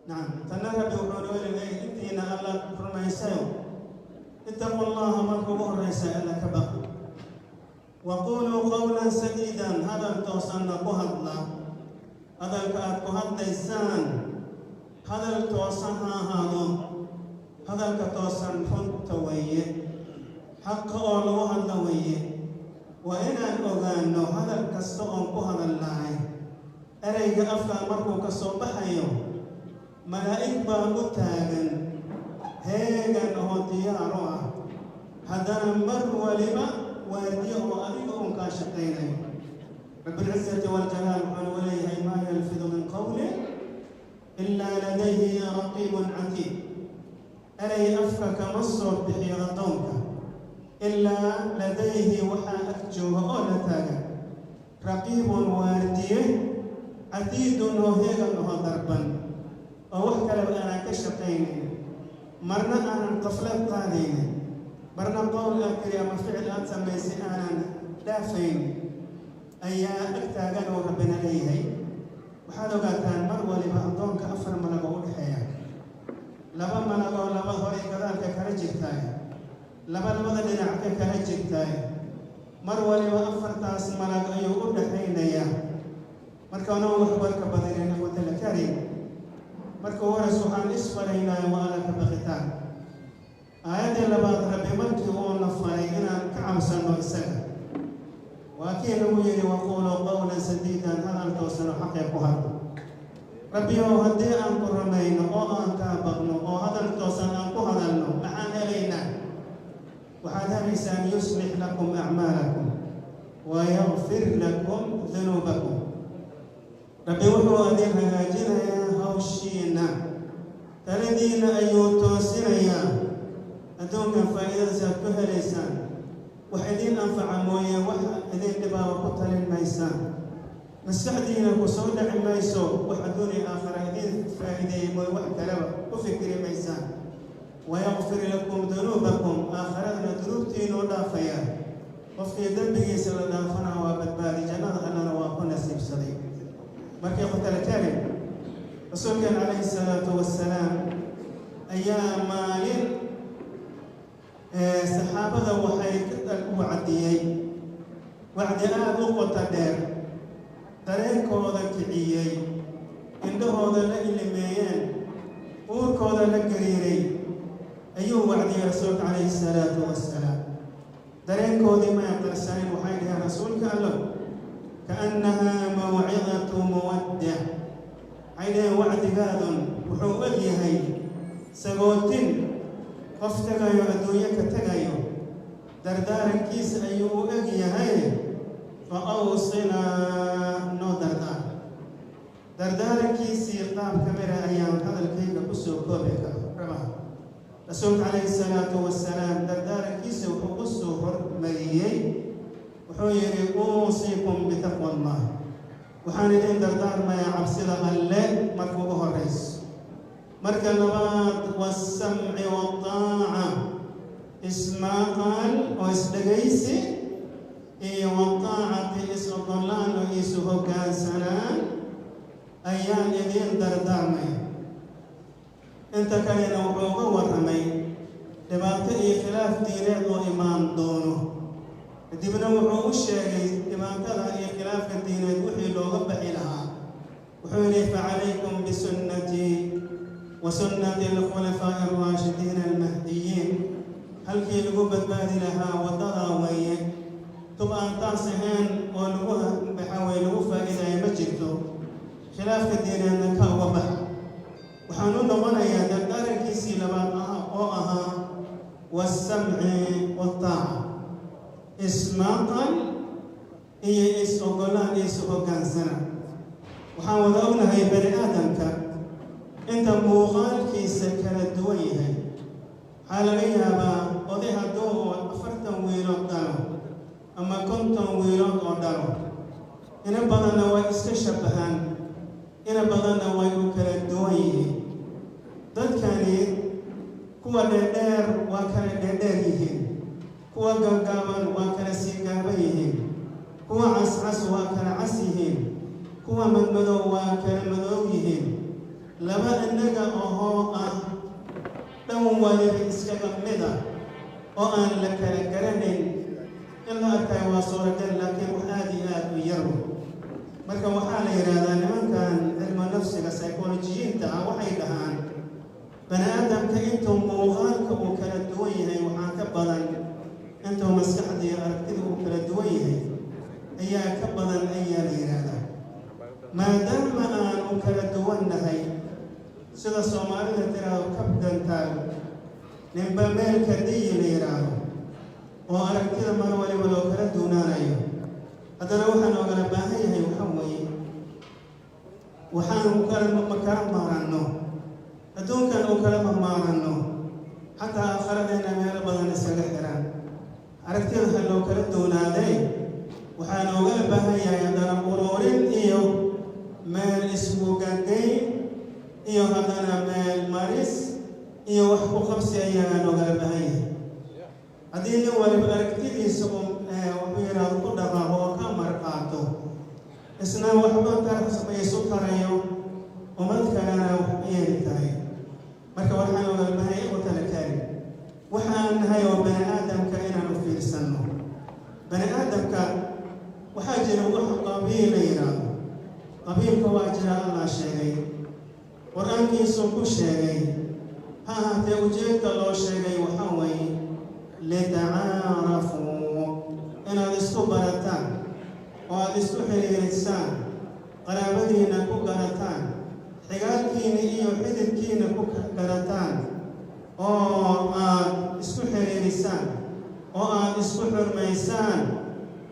نعم تنرى بوحول إليه إنتينا الله رمى يسايو اتقوا الله مركبه الرئيساء لك بقى وقولوا قولا سديدا هذا التوصلنا قهدنا هذا الكهد ليسان هذا التوصلنا هذا الكتوصل فنتويه حق الله اللويه وإن الأغانو هذا الكسوء قهد الله أريد أفكا مركو كسوء بحيو ملائك بامتاغن هيغن هو ديارها هذا المر ولما ورديه أريهم كاشقين رب العزة والجلال قال وليه ما يلفظ من قوله إلا لديه رقيب عتيد أري أفكك مصر بحيرتونك إلا لديه وحا أكجوه أولا تاغا رقيب وارديه عتيد وهيغن هو ضربا ووحكا لو أنا كشقين مرنا أنا قفلت قادين مرنا قول أكري أما فعل أتسميسي أنا دافين أيا أكتاغن وربنا ليه وحالو قاتان مروا لما أنضونك أفر ملقوا الحياة لما ملقوا لما هوري كذلك كرجتاي لما لما دنعك كرجتاي مروا لما أفر تاس ملقوا يقول الحينيا مركونا وحبرك بدرين وتلكريم مركو ورسوحان إسفرينا وأنا كبغتان آيات اللبات ربي مركي وأنا فريقنا كعب سنو إساق وأكيد ويري وقولوا قولا سديدا هذا التوصل حقيقها ربي وهدي أنكو رمين أو أنك بغنو أو هذا التوصل أنكو هذا النوم معان إلينا وهذا لسان يصلح لكم أعمالكم ويغفر لكم ذنوبكم ربي وحو أدين هاجنا يا هوشينا تردين أيوتو سنيا أدوك فائدة سأكوها ليسان وحدين أنفع مويا وحدين دبا وقتل الميسان مسعدين وصود الميسو وحدوني آخر هدين فائدة موي وحكرا وفكر ميسان ويغفر لكم ذنوبكم آخرنا ذنوبتين ودافيا وفي ذنبه سلدافنا وبدبالي جنة أنا وأكون نسيب صديق مركي قتل كريم رسول كان عليه الصلاة والسلام أيام مالين صحابة وحيد وعديي وعدي أبو دير ترين كودا كعيي عنده هذا لإلميان ور كودا لقريري أيوه وعدي رسول عليه الصلاة والسلام ترين كودي ما يقرسان وحيد يا رسول كالله كأنها موعظة مودع عيني وعد قادم وحو أليهي سقوتين قفتغايو أدوية كتغايو دردار كيس أيو أليهي فأوصنا نو دردار كيس يقام كاميرا أيام هذا الكيك قصو كوبيك ربا رسول عليه الصلاة والسلام دردار كيس وقصو مريي وحيري أوصيكم بتقوى الله وحان الدين دردار ما يعبسد الله مركوبه الرئيس مركب النبات والسمع والطاعة إسماعيل وإسدقيسي والطاعة إسرطلان وإسوه كاسنان أيام الدين دردار ما انت كان ينوعوه ورمي لبعض خلاف دينات وإمام دونه دبنا وحو الشيء إمام كذا خلاف الدين وحي لو غبحي لها وحولي فعليكم بسنتي وسنة الخلفاء الراشدين المهديين هل كي لقوبة بادي لها وضراوية تبقى تاسهين ولقوها بحاول لقوفة إذا يمجدتو خلاف الدين أنك وبح وحانون وانا يا دكتور كيسي لبعضها أوها والسمع والطاعة إسماقا إيه إسوغلان إسوغان سنة وحاولونا هاي بني آدمك أنت موغال كيسا كانت دويه حالغيها با وضيها دو أفرتا ويلوت دارو أما كنتم ويلوت دارو إنا بدنا وإستشبهان إنا بدنا ويوكال دويه داد كاني كوا ندير وكان نديريهن كوا غاغامان وكان سيغابيهن كوا عسعس وكان عسيهن كوا مدمدو وكان مدويهن laba innaga ahoo ah dhan waliba iskaga mid ah oo aan la kala garanayn in la arkay waa suuragal laakiin wax aad iyo aad u yar marka waxaa la yidhaahdaa nimankan cilmu nafsiga psychologiyiinta ah waxay dhahaan bani aadamka intuu muuqaalka uu kala duwan yahay waxaa ka badan intuu maskaxda iyo aragtida uu kala duwan yahay ayaa ka badan ayaa la yidhaahdaa maadaama aanu kala duwan nahay sida soomaalida tiraahdo kabdantaal ninba meel kadiyi la yidhaahdo oo aragtida mar waliba loo kala duunaanayo haddana waxaan ogala baahan yahay waxaa weeye waxaanu kala maaranno adduunkan uu kala mamaaranno xataa aakhiradeenna meelo badan iskaga xiran aragtida ha loo kala duunaaday waxaanu ogala baahan yahay haddana ururin iyo meel ismugagayn iyo haddana meel maris iyo wax ku qabsi ayaan ogala baahan yahay haddii nin waliba aragtidiisa wuxuu yidhaahdo ku dhaqaaqo oo ka marqaato isna waxba isu tarayo ummad kalena wax yeeli tahay marka waxaan ogala baahan yahay oo kala kaari waxaan nahay oo bani aadamka inaan u fiirsanno bani aadamka waxaa jira wax qabiil la yidhaahdo qabiilka waa jira allah sheegay qur-aankiisuu ku sheegay ha ahaatee ujeedka loo sheegay waxaa weeye litacaarafuu inaad isku barataan oo aad isku xiriirisaan qaraabadiina ku garataan xigaalkiina iyo xididkiina ku garataan oo aad isku xiriirisaan oo aad isku xurmaysaan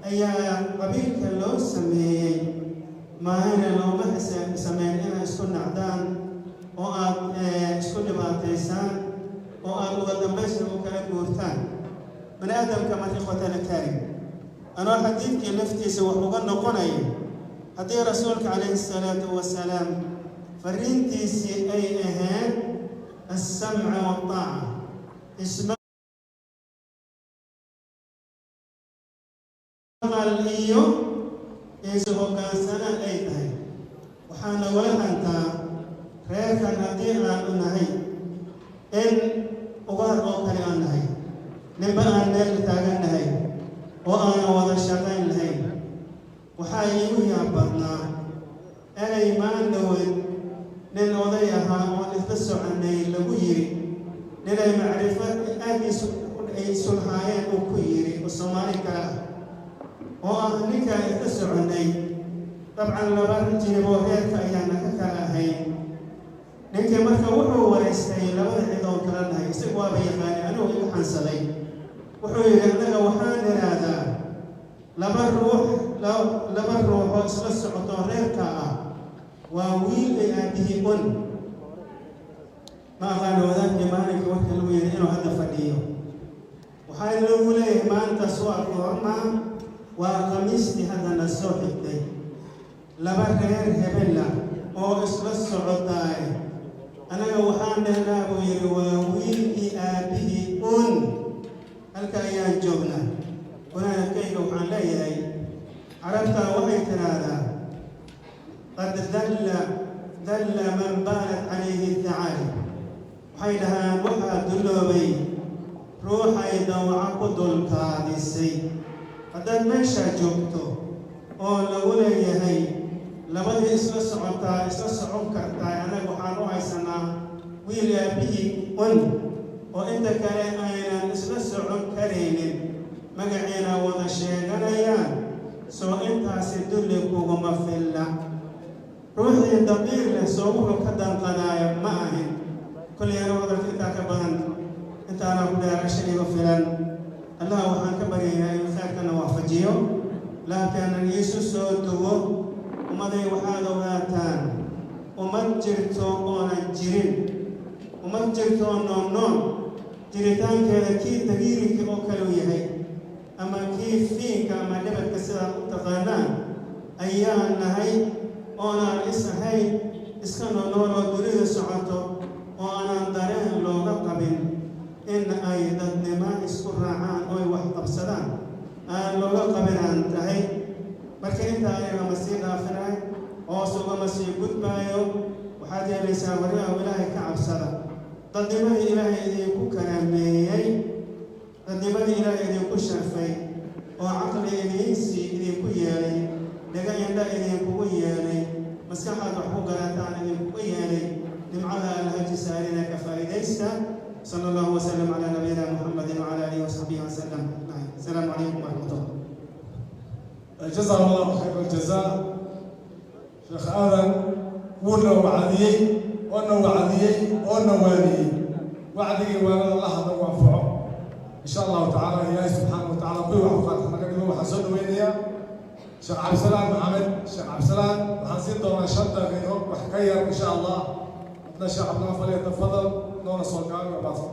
ayaa qabiilka loo sameeyey maahayna looma sameyn inaad isku nacdaan oo aad isku dhibaataysaan oo aad uga dambaysna u kala guurtaan bani aadamka marka ikhwatana karim anoo xadiidkii laftiisa wax uga noqonaya haddii rasuulka calayhi salaatu wasalaam fariintiisii ay ahayd assamca waataaca iyo isu hoggaansanaan ay tahay waxaa nagula hantaa reerkan haddii aanu nahay in ugaar oo kale aan nahay ninba aan meel taagan nahay oo aanan wada shaqayn lahayn waxaa iigu yaab badnaa inay maandhowed nin oday ahaa oon isla soconay lagu yiri ninay macrifo aad ay sulhaayeen uu ku yiri oo soomaali kale ah oo ah ninkaan isla soconay dabcan laba jiriboo reerka ayaana ka kala ahayn ninkii marka wuxuu wareystay labada cidoon kala nahay isagu waaba yaqaani anugu igu xansaday wuxuu yidhi annaga waxaan idhaahdaa laba ruux oo isla socotoo reerka ah waa wiil ay aabihii un ma aqaana wadaadkii maalinkii warka lagu yidhi inuu hadda fadhiyo waxaa lagu leeyahay maantaas waa goormaa waa khamiistii haddana soo xigtay laba reer hebela oo isla socotaay anaga waxaan dhehnaa buu yidhi waa wiilkii aabihii un halka ayaan joognaa wanaagkayga waxaan leeyahay carabtaa waxay tiraahdaa qad dalla man baanat calayhi dacaali waxay dhahaan waxaa dulloobay ruuxay dawaca ku dulkaadisay haddaad meeshaa joogto oo lagu leeyahay labadii isla socotaa isla socon kartaa anaga waxaan u haysanaa wiil aabihii un oo inta kale aynan isla socon karaynin magaciina wada sheeganayaan soo intaasi dulli kuguma filla ruuxii daqiir leh soo wuxuu ka danqanaayo ma ahin kollay ana hadalka intaa ka badan intaana ku dheerasha iga filan allah waxaan ka baryayaa inuu khayrkana waafajiyo laakiinan iisu soo duwo ummaday waxaad ogaataan ummad jirto oonan jirin ummad jirto oo noon jiritaankeeda kii tagiirinka oo kale u yahay ama kii fiinka ama dhibadka sidaa u taqaanaan ayaan nahay oonaan is ahayn iska nool oo dunida socoto oo aanan dareen looga qabin in ay dadnimo isku raacaan oo ay wax qabsadaan aan looga qabin aan tahay marka intaa ayaga ma sii dhaafinahay hoos ugama sii gudbaayo waxaad yeelaysaa waryaha ilaahay ka cabsada dadnimadii ilaahay idinku karaameeyey dadnimadii ilaahay idinku sharfay oo caqli idinku yeelay dhaga indha idinkugu yeelay maskaxaad wax ku garataan idinkugu yeelay nimcada alhaji saarina ka faa'iidaysta صلى الله وسلم على نبينا محمد وعلى اله وصحبه وسلم. السلام عليكم ورحمه الله. جزاه الله خير الجزاء. شيخ آذن ورنا وعديي ونوالي وعدي وانا الله هذا وانفعه ان شاء الله تعالى. إلهي سبحانه وتعالى كل واحد فاتح مكان هو حسن وينيا شيخ عبد السلام محمد. شيخ عبد السلام حنزيد دورنا شده غيره وحكير ان شاء الله. الشيخ عبد الله فليتفضل دورنا صوتان وباصر.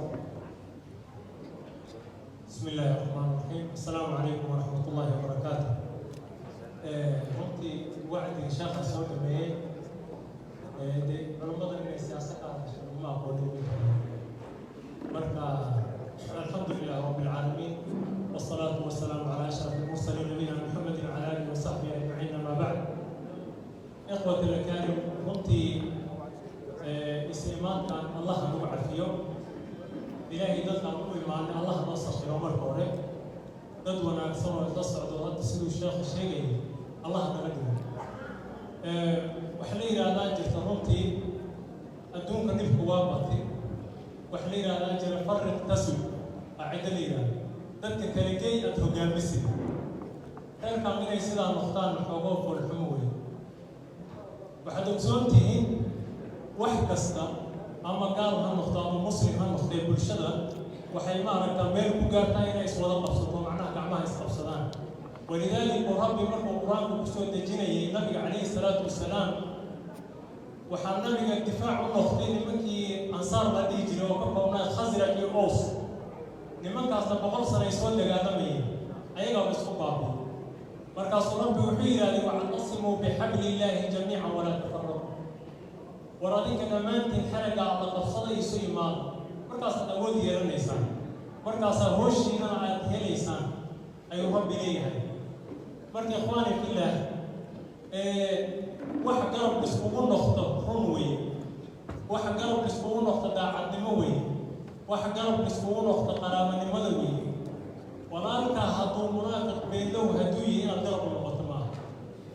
بسم الله الرحمن الرحيم. السلام عليكم ورحمه الله وبركاته. runtii wacdi sheekha soo dhameeyey culummada inay siyaasad ka hadasho uma aqoonin marka alxamdulilah rabbi alcaalamiin wasalaatu wasalaamu calaa ashraf almursaliin nabiyina muxamedin wacala aalihi wasaxbihi ajmaciin amaa bacd. ikhwati alakaarim runtii is-imaankan allah nagu cafiyo ilaahay dadkaan u imaanay allah noo sakhiro marka hore dad wanaagsan oo isla socdo hadda siduu sheekhu sheegayay الله نقدم. وحلينا هذا جرت رمتي أدون كنيف قوابتي وحلينا هذا جرت فرق تسوي أعد لينا ذلك كريكي أتوقع مسي كان كامينا يصير المختار الحقوق والحموي وحدك سنتين واحد كستا أما قال هالمختار المسلم هالمختار بالشدة وحيمارك كمل بقارتين يسوى الله معناه كعماه يستبصران. ولذلك ربي مرة القرآن بسوء الدجيني النبي عليه الصلاة والسلام وحال نبي الدفاع النخطين منكي أنصار بدي يجري وكفونا خزرة الأوس لمن كاس بقول سنة يسود لقادمي أيها بسوء بابي مركز ربي وحيرا واعتصموا بحبل الله جميعا ولا تفرقوا وراديك كمان تنحرق على تفصيل يسوي مال مركز أول يرنيسان مركز هوشي أنا هليسان أيها ربي ليه marka ikhwaani fillah wax garab iskugu noqdo run weeye wax garab iskugu noqdo daacadnimo weeye wax garab iskugu noqdo qaraabanimada weeye walaalka hadduu munaafiq beelow hadduu yihi inaad garab noqoto maaha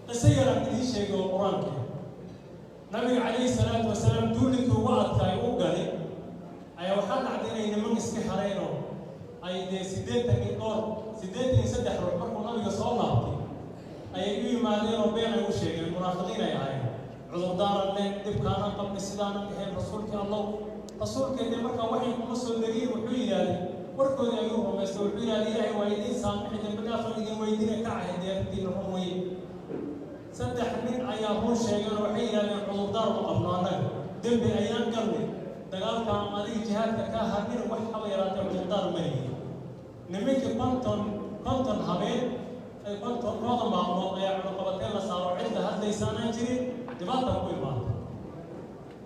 qise yaraan idiin sheegay oo qur-aanka nabiga calayhi salaatu wasalaam duulinkii ugu adkaay u galay ayaa waxaa dhacday inay niman iska hareenoo ay dee 83 ruux markuu nabiga soo laabtay ayay u yimaadeen oo been ay u sheegeen munaafiqiin ay ahaayeen cudurdaaran leen dhibkaanan qabnay sidaanan ahayn rasuulkii allow rasuulkeedii markaa waxay kuma soo degeen wuxuu yidhahdeen warkoodii ayuu rumaystay wuxuu yidhahday ilaahay waa idiin saamixi dembi dhaafan idin weydiina ka ahayd deertiina run weye 3 nin ayaa run sheegeen oo waxay yidhahdeen cudurdaar ma qabno annaga dembi ayaan galnay dagaalkaan adiga jihaadka ka harnina wax haba yaraatee cudurdaar ma yihin nimankii konton habeen konton maalmood ayaa cunaqabateen la saaro cidda hadlaysaanaan jirin dhibaata ku imaata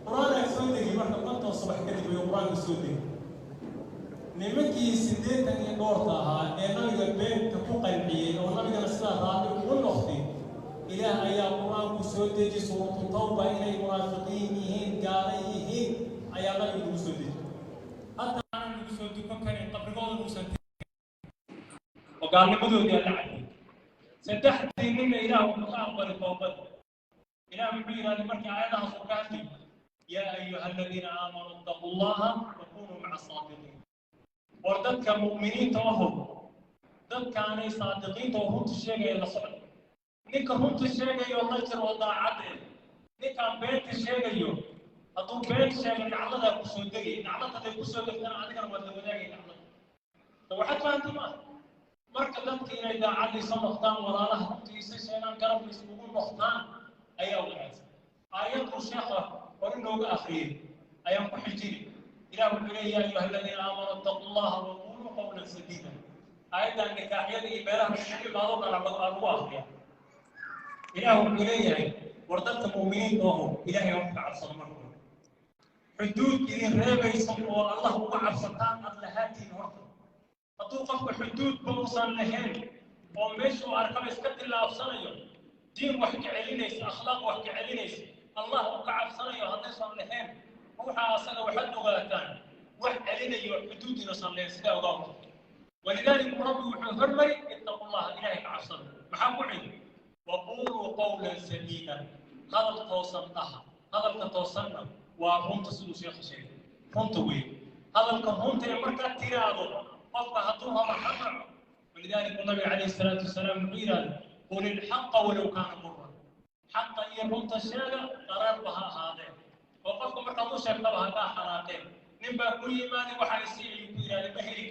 qur-aan ay soo degi marka konton subax kadib ayuu qur-aanka soo degi nimankii 80 dhoorta ahaa ee nabiga beenta ku qanciyey oo nabigana sidaa raali ugu noqday ilaah ayaa qur-aanku soo deji suuratu tawba inay munaafiqiin yihiin gaala yihiin ayaa nabiga ugu soo deji hadda aanan ugu soo dukan karin qabrigooda uusan وقالنمدودي أنا عندي سدحتي من إله ومقابل توبة إله بحيرا لمركي آياتها صركاتي يا أيها الذين آمنوا اتقوا الله وكونوا مع الصادقين وردتك مؤمنين توهم ردتك أنا صادقين توهم الشيء إلى صعد نك هم الشيء والله يجر والله عدل نك بيت الشيء يوم أدو بيت الشيء نعلى كسودي نعلى كسودي أنا عندك ولا ولاقي نعلى وحتى أنت ما marka dadka inay daacadiisa noqdaan walaalaha runtiisa sheegaan garab iskugu noqdaan ayaa wanaagsan aayaddu sheekha hore nooga akhriyey ayaan ku xijiri ilaah wuxuu leeyahay yaa ayuha aladiina aamanuu ittaqu llaha wa quluu qawlan sadiida aayaddan nikaaxyada iyo beelaha shaqi baado dhan lagu akhriya ilaah wuxuu leeyahay war dadka muuminiinta oo ilaahay wax ka cabsado marka xuduud idin reebaysa oo allah uga cabsataan aad lahaatiin horta hadduu qofka xuduud bausan lahayn oo meeshuu arkaba iska tillaabsanayo دين وحكي علينيس أخلاق وحكي علينيس الله وكعب صلى يهدس لهم روحا أصلا وحد غلطان وحكي علينا حدودنا صلى سيدا وقوم ولذلك ربي وحفرمي اتقوا الله إلهي كعصر محاكمين وقولوا قولا سديدا هذا التوصل لها هذا التوصلنا وهم تصلوا شيخ شيء هم طويل هذا الكهون تمرك تيرادو قف هاتوها محمد ولذلك النبي عليه الصلاة والسلام قيل قل الحق ولو كان مرا حتى يكون تشاغل قرار بها هذا وقفكم مركبوش يكتبها كا حراتين نبا كل ما نبحر السيء يقول لبهرك